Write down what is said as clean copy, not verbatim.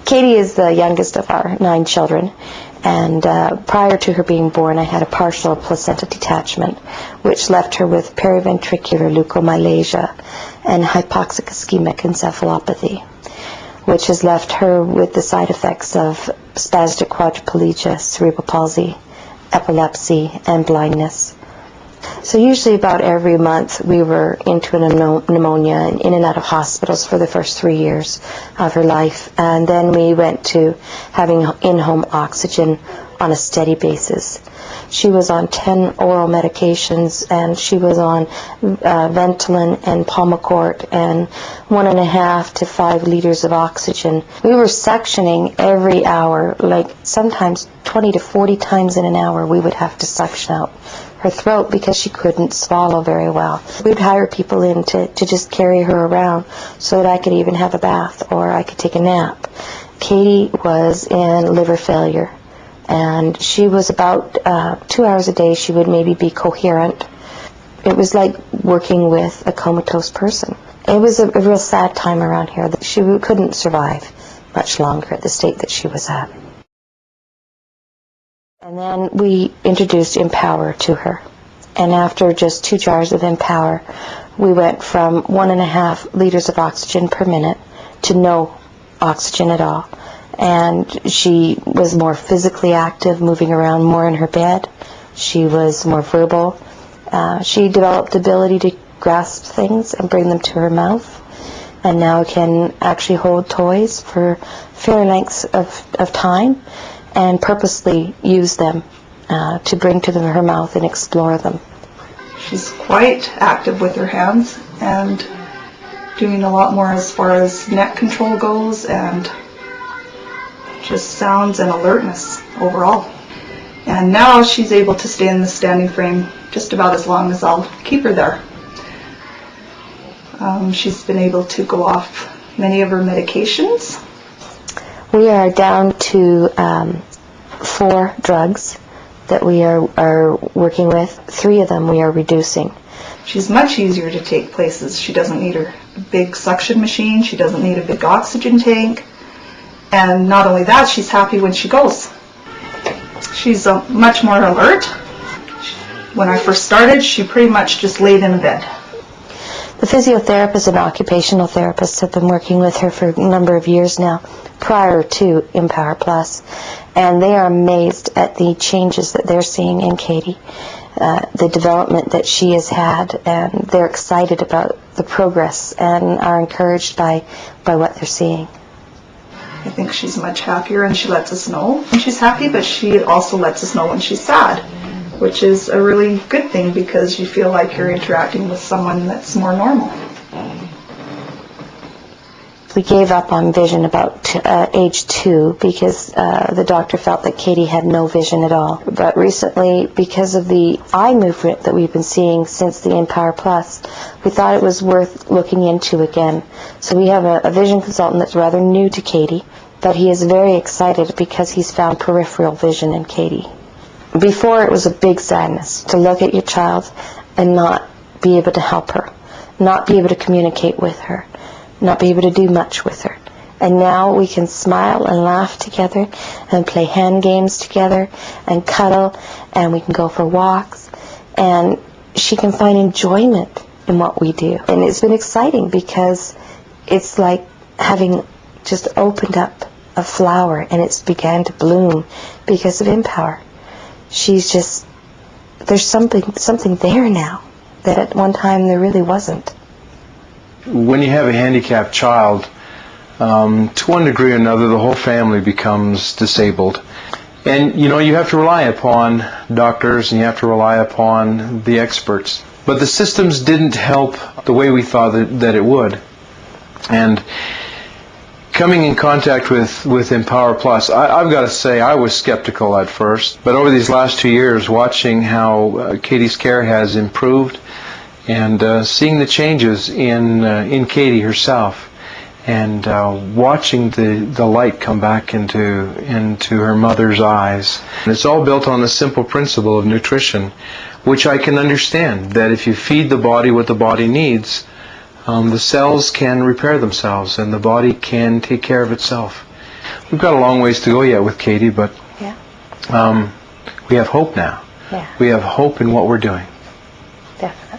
Katie is the youngest of our 9 children, and prior to her being born, I had a partial placenta detachment, which left her with periventricular leukomylasia and hypoxic ischemic encephalopathy, which has left her with the side effects of spastic quadriplegia, cerebral palsy, epilepsy, and blindness. So usually about every month we were into a pneumonia and in and out of hospitals for the first 3 years of her life. And then we went to having in-home oxygen on a steady basis. She was on 10 oral medications, and she was on Ventolin and Pulmicort and 1.5 to 5 liters of oxygen. We were suctioning every hour, like sometimes 20 to 40 times in an hour we would have to suction out her throat because she couldn't swallow very well. We'd hire people in to just carry her around so that I could even have a bath or I could take a nap. Katie was in liver failure, and she was about 2 hours a day she would maybe be coherent. It was like working with a comatose person. It was a real sad time around here that she couldn't survive much longer at the state that she was at. And then we introduced Empower to her. And after just 2 jars of Empower, we went from 1.5 liters of oxygen per minute to no oxygen at all. And she was more physically active, moving around more in her bed. She was more verbal. She developed the ability to grasp things and bring them to her mouth, and now can actually hold toys for fair lengths of time and purposely use them to bring to her mouth and explore them. She's quite active with her hands and doing a lot more as far as neck control goes, and just sounds and alertness overall. And now she's able to stay in the standing frame just about as long as I'll keep her there. She's been able to go off many of her medications. We are down to 4 drugs that we are working with. 3 of them we are reducing. She's much easier to take places. She doesn't need her big suction machine. She doesn't need a big oxygen tank. And not only that, she's happy when she goes. She's much more alert. When I first started, she pretty much just laid in a bed. The physiotherapists and occupational therapists have been working with her for a number of years now, prior to Empower Plus, and they are amazed at the changes that they're seeing in Katie, the development that she has had, and they're excited about the progress and are encouraged by what they're seeing. I think she's much happier, and she lets us know when she's happy, but she also lets us know when she's sad, which is a really good thing because you feel like you're interacting with someone that's more normal. We gave up on vision about age 2 because the doctor felt that Katie had no vision at all. But recently, because of the eye movement that we've been seeing since the Empower Plus, we thought it was worth looking into again. So we have a vision consultant that's rather new to Katie, but he is very excited because he's found peripheral vision in Katie. Before, it was a big sadness to look at your child and not be able to help her, not be able to communicate with her, not be able to do much with her. And now we can smile and laugh together and play hand games together and cuddle, and we can go for walks, and she can find enjoyment in what we do. And it's been exciting because it's like having just opened up a flower and it's began to bloom because of Empower. She's just, there's something there now that at one time there really wasn't. When you have a handicapped child, to one degree or another, the whole family becomes disabled. And, you know, you have to rely upon doctors and you have to rely upon the experts. But the systems didn't help the way we thought that it would. And coming in contact with Empower Plus, I've got to say I was skeptical at first. But over these last 2 years, watching how Katie's care has improved and seeing the changes in Katie herself, and watching the light come back into her mother's eyes. And it's all built on the simple principle of nutrition, which I can understand, that if you feed the body what the body needs, the cells can repair themselves and the body can take care of itself. we've got a long ways to go yet with Katie, but Yeah. we have hope now. Yeah. We have hope in what we're doing. Definitely.